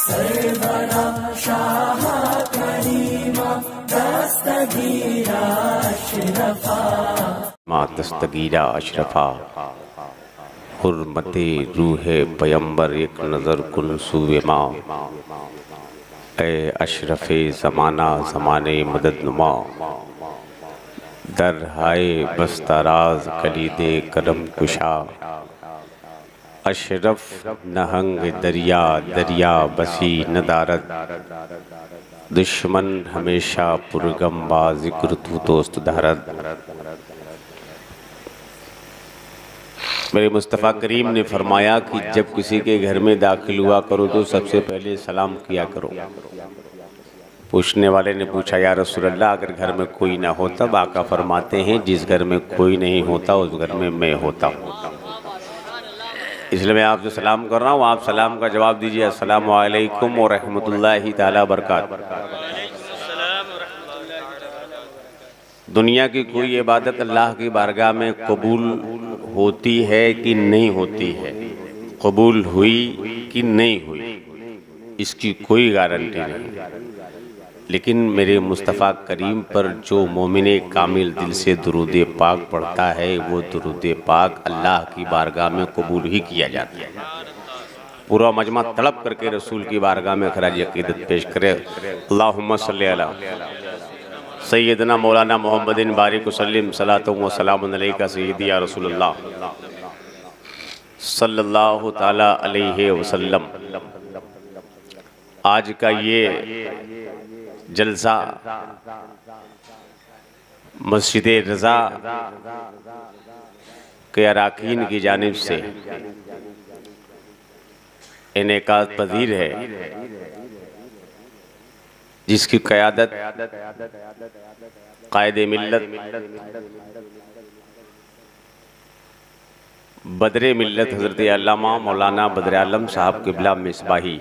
सरवरा शाह करीमा दस्तगीरा अशरफा मा दस्तगीरा अशरफा हुर्मते रूहे पैगंबर एक नज़र कुन सूवे माँ ए अशरफे ज़माना ज़माने मदद नुमा दर हाय बस्तराज कलीदे करम कुशा अशरफ नहंग दरिया दरिया बसी नदारत दुश्मन हमेशा पुरगम बा जिक्र तू दोस्त धारत। मेरे मुस्तफ़ा करीम ने फरमाया कि जब किसी के घर में दाखिल हुआ करो तो सबसे पहले सलाम किया करो। पूछने वाले ने पूछा, या रसूल अल्लाह, अगर घर में कोई ना हो तब? आका फरमाते हैं, जिस घर में कोई नहीं होता उस घर में मैं होता हूँ। इसलिए मैं आपसे सलाम कर रहा हूँ, आप सलाम का जवाब दीजिए, अस्सलामु अलैकुम व रहमतुल्लाहि ताला बरकातहू। दुनिया की कोई इबादत अल्लाह की बारगाह में कबूल होती है कि नहीं होती है, कबूल हुई कि नहीं हुई, इसकी कोई गारंटी नहीं। लेकिन मेरे मुस्तफ़ा करीम पर जो मोमिने कामिल दिल से दुरूद पाक पढ़ता है वो दुरूद पाक अल्लाह की बारगाह में कबूल ही किया जाता है। पूरा मजमा तड़प करके रसूल की बारगाह में खराज अक़ीदत पेश करे। अल्लाहुम्मा सल्ली अला सैयदना मौलाना मोहम्मदिन बारिक वसल्लिम सलातो व सलामुन अलैका सय्यदी या रसूलल्लाह सल्लल्लाहु ताला अलैहि वसल्लम। आज का ये जलसा मस्जिद रज़ा के अराकीन की जानिब से इनेकाद पजीर है, जिसकी क़यादत कायदे मिल्लत बदरे मिल्लत हज़रत अल्लामा मौलाना बदर आलम साहब क़िबला मिसबाही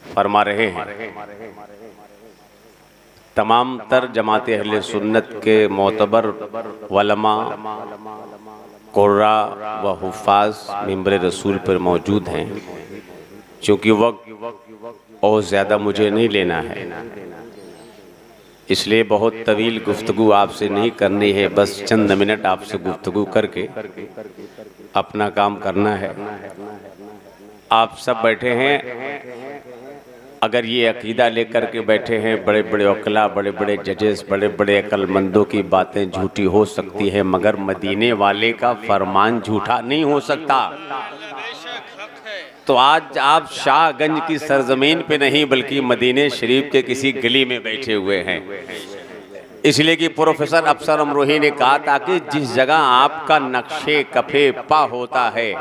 फरमा रहे हैं। तमाम तर जमात अहले सुन्नत के मोतबर वलमा कुर्रा व हुफ़ाज़ मिंबर रसूल पर मौजूद हैं। चूँकि वक्त और ज़्यादा मुझे नहीं लेना है, इसलिए बहुत तवील गुफ्तगू आपसे नहीं करनी है, बस चंद मिनट आपसे गुफ्तगू करके अपना काम करना है। आप सब बैठे हैं, अगर ये अकीदा लेकर के बैठे हैं, बड़े बड़े वकला, बड़े बड़े जजेस, बड़े बड़े अक्लमंदों की बातें झूठी हो सकती है, मगर मदीने वाले का फरमान झूठा नहीं हो सकता। तो आज आप शाहगंज की सरजमीन पे नहीं बल्कि मदीने शरीफ के किसी गली में बैठे हुए हैं। इसलिए कि प्रोफेसर अफसर अमरोही ने कहा था कि जिस जगह आपका नक्शे कफे पा होता है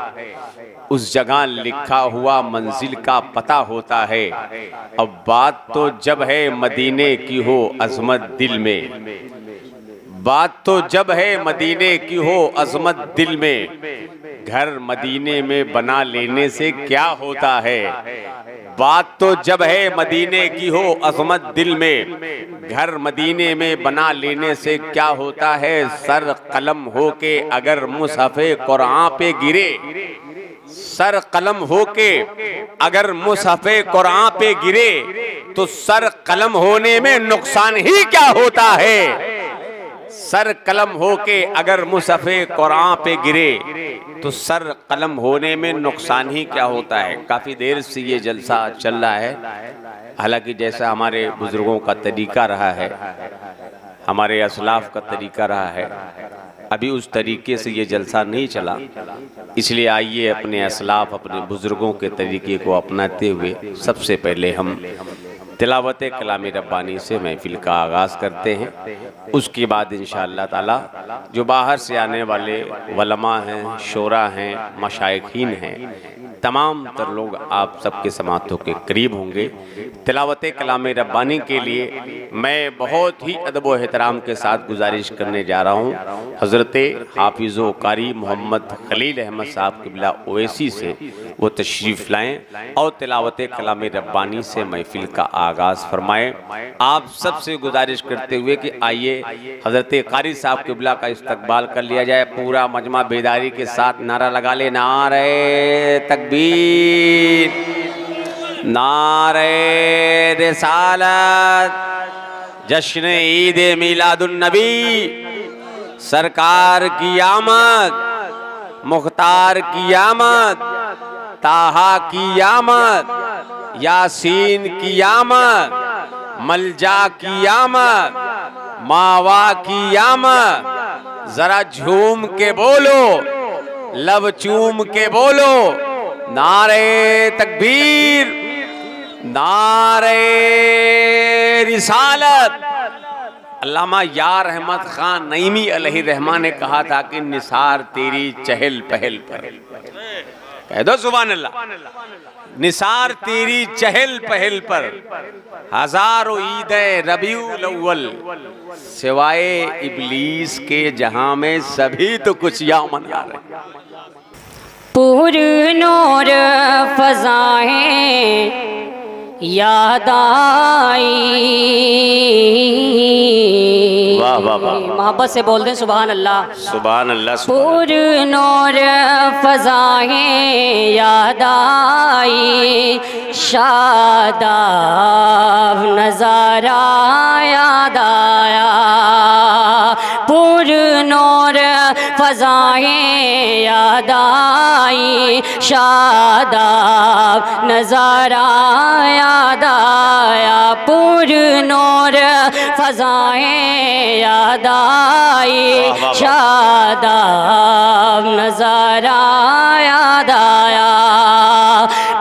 उस जगह लिखा हुआ मंजिल का पता होता है। अब बात तो जब है मदीने की हो अजमत दिल में, बात तो जब है मदीने की हो अजमत दिल में, घर मदीने में बना लेने से क्या होता है। बात तो जब है मदीने की हो अजमत दिल में, घर मदीने में बना लेने से क्या होता है। सर कलम हो के अगर मुसहफ़े कुरान पे गिरे, सर कलम हो के अगर मुसहफ़े कुरान पे गिरे तो सर कलम होने में नुकसान ही क्या होता है। सर कलम हो के अगर मुसहफ़े कुरान पे गिरे तो सर कलम होने में नुकसान ही क्या होता है। काफ़ी देर से ये जलसा चल रहा है, हालांकि जैसा हमारे बुजुर्गों का तरीका रहा है, हमारे असलाफ का तरीका रहा है, अभी उस तरीके से ये जलसा नहीं चला। इसलिए आइए अपने असलाफ, अपने बुजुर्गों के तरीके को अपनाते हुए सबसे पहले हम तिलावत कलाम रब्बानी से महफिल का आगाज़ करते हैं। उसके बाद इंशाअल्लाह ताला जो बाहर से आने वाले वलमा हैं, शोरा हैं, मशाइखीन हैं, तमाम तर लोग आप सबके समातों के करीब होंगे। तिलावत कलाम रब्बानी के लिए मैं बहुत ही अदब व एहतराम के साथ गुजारिश करने जा रहा हूँ हज़रत हाफिज़ व कारी मोहम्मद खलील अहमद साहब क़िबला ओवैसी से वो तशरीफ़ लाएँ और तिलावत कलाम रब्बानी से महफिल का आगाज़ फरमाएँ। आप सबसे गुजारिश करते हुए कि आइए हज़रत कारी साहब क़िबला का इस्तकबाल कर लिया जाए। पूरा मजमा बेदारी के साथ नारा लगा ले, नारे तकबीर, नारे रिसालत, जश्न ईद मिलादुन्नबी, सरकार की आमद, मुख्तार की आमद, ताहा की आमद, यासीन की आमद, मलजा की आमद, मावा की आमद। जरा झूम के बोलो, लब चूम के बोलो, नारे तकबीर, नारे रिसालत। अल्लामा यार अहमद खान नईमी अलैहि रहमा ने कहा था कि निसार तेरी चहल पहल पर, कह दो सुभान अल्लाह, निसार तेरी चहल पहल पर, हजारों ईद रबीउल अव्वल, सिवाय इबलीस के जहां में सभी तो कुछ या मना रहे। पूर नूर फज़ाएं याद आई, वाह वाह वाह, मोहब्बत से बोल दें सुभान अल्लाह, सुभान अल्लाह। पूर नूर फज़ाएं याद आई, शादाब नज़ारा याद आया। पूर नूर फज़ाएं याद आई, शादाब नज़ारा याद आया। पूर नूर फज़ाएं याद आई, शादाब नज़ारा याद आया।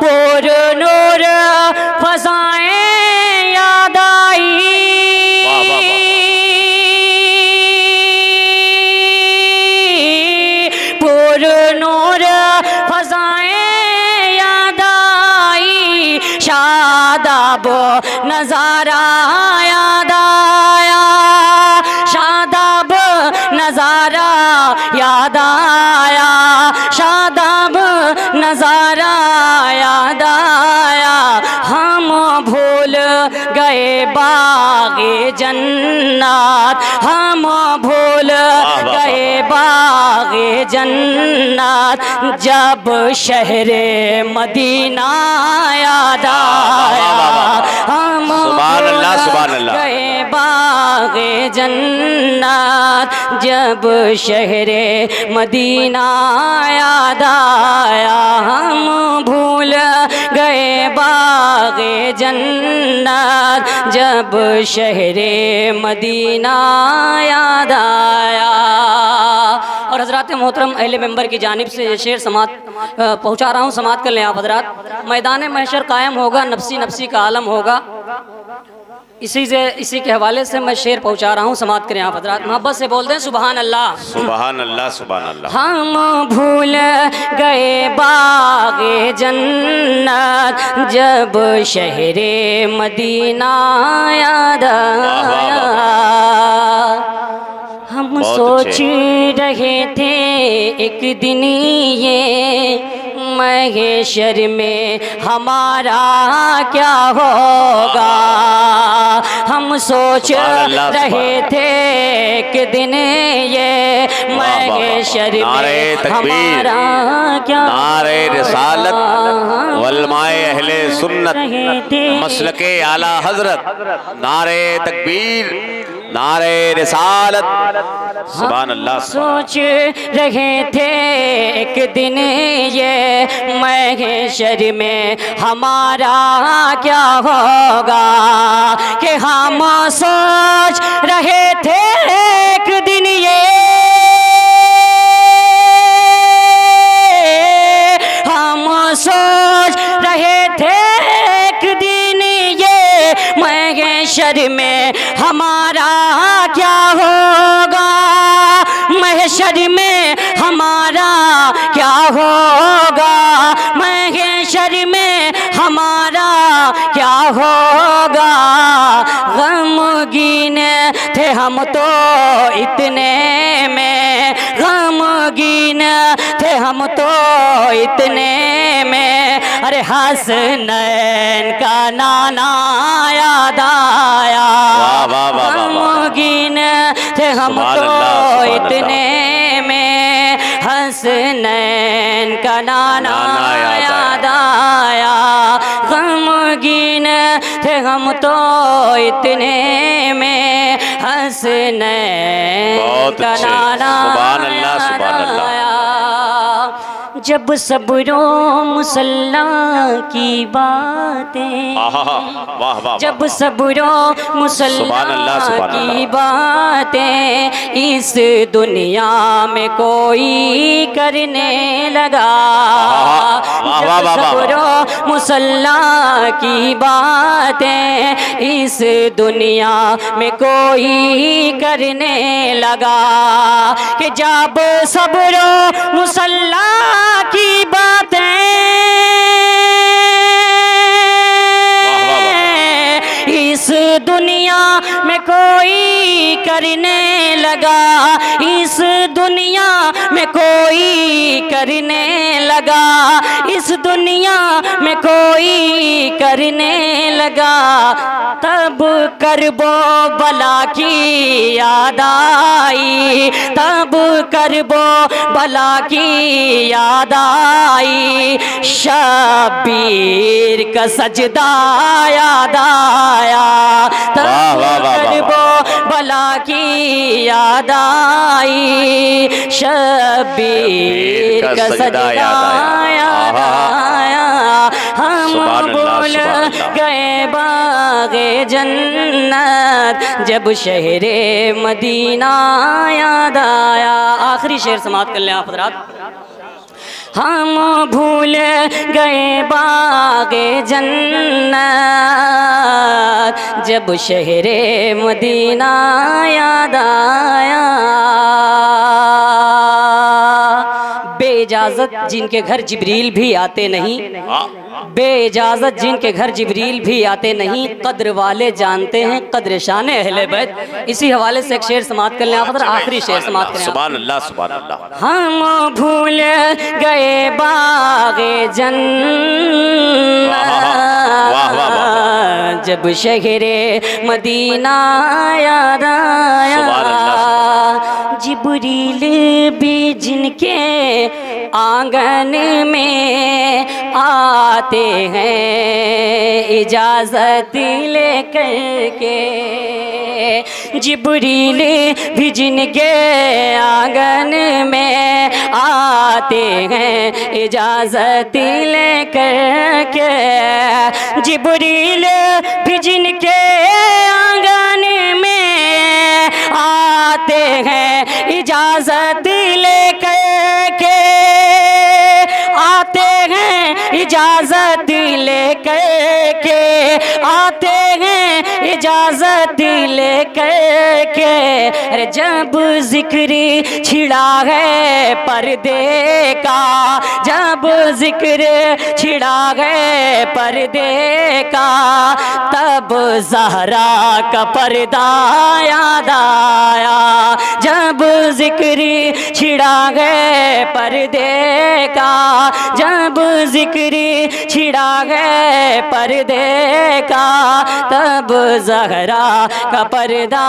पूर नूर फज़ाएं याद आई, पूर नूर फज़ाएं याद आई, शादाब नज़ारा याद आया। शादाब नज़ारा याद आया, शादाब नज़ारा याद आया। हम भूल गए बाग़े जन्नत, हम भूल गए बाग़े जन्नत, जब शहरे मदीना याद आया। हम भूल गए बाग़े जन्नत, जब शहरे मदीना याद आया। हम भूल गए बाग़े जन्नत, जब शहरे मदीना याद आया। और हज़रात मोहतरम अहले मेंबर की जानिब से ये शेर समात पहुँचा रहा हूँ, समात कर लें आप हज़रात। मैदान महशर कायम होगा, नफसी नफसी का आलम होगा, इसी के हवाले से मैं शेर पहुँचा रहा हूँ, समात करें आप हज़रात। मोहब्बत से बोल दें सुबहान अल्लाह, सुबहान अल्लाह, सुबहान अल्लाह। हम भूल गए बाग़े जन्नत, जब शहरे मदीना याद आया। हम सोच रहे थे एक दिन ये महशर में हमारा क्या होगा। हम सोच रहे थे कि दिन ये महशर में हमारा क्या, नारे रिसालत वल्माए अहले सुन्नत मसलके आला हजरत, नारे तकबीर, नारे रिसालत, सुभान अल्लाह। सोच रहे थे एक दिन ये महशर में हमारा क्या होगा, कि हम सोच रहे थे एक दिन ये, हम सोच रहे थे एक दिन ये महशर में हमारा क्या होगा, महशर में हमारा क्या होगा, महशर में हमारा क्या होगा। गमगीन थे हम तो इतने में, गमगीन थे हम तो इतने में, अरे हसनैन का नाना याद आया। गमगीन थे हम तो इतने में, हसनैन का नाना याद आया। गम हम तो इतने में हंसने का नारा आया। जब सब्रो मुसल्ला की बातें, जब सब्रो मुसल्ला की बातें इस दुनिया में कोई करने लगा, जब सब्रो मुसल्ला की बातें इस दुनिया में कोई करने लगा, कि जब सब्रो मुसल्ला की बातें इस दुनिया में कोई करने लगा, इस दुनिया में कोई करने लगा, इस दुनिया में कोई करने लगा, तब करबो बला की याद आई, तब करबो बला की याद आई, शब्बीर का सजदा याद आया, तब करबो बला की याद आई, शब्बीर का सजदा याद आया। हम भूल गए बागे जन्नत जब शहरे मदीना याद आया। आखिरी शेर समाप्त कर लें आप हज़रात। हम भूल गए बागे जन्नत जब शहरे मदीना याद आया। बेइजाज़त जिनके घर जिब्रील भी आते नहीं, बेइजाज़त जिनके घर जिब्रील भी आते नहीं, कद्र वाले जानते हैं कद्र शान अहले बैत। इसी हवाले से एक शेर समाप्त कर लें आप, आखिरी शेर समाप्त करें। सुभान अल्लाह, सुभान अल्लाह। हम भूल गए बागे जन्नत जब शहरे मदीना याद आया। जिब्रील भी जिनके आंगन में आते हैं इजाज़त लेकर के, जिब्रील भी जिनके आंगन में आते हैं इजाज़त लेकर के, जिब्रील भी जिनके आंगन में आते हैं इजाज़त लेकर के, आते हैं इजाज़त लेकर के, आते हैं इजाज़त लेकर के। अरे जब जिक्र छिड़ा है पर्दे का, जब जिक्र छिड़ा है पर्दे का, तब ज़हरा का पर्दा याद आया। जब जिक्र छिड़ा है पर्दे का, जब जिक्र छिड़ा है पर्दे का, तब ज़हरा का पर्दा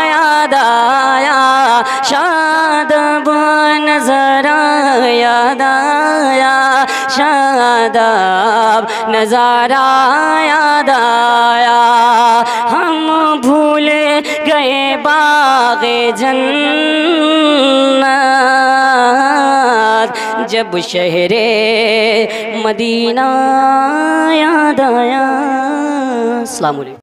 याद आया। शादाब नज़ारा याद आया, शादाब नज़ारा याद आया। हम भूल गए बागे जन्नत जब शहरे मदीना याद आया। अस्सलाम वालेकुम।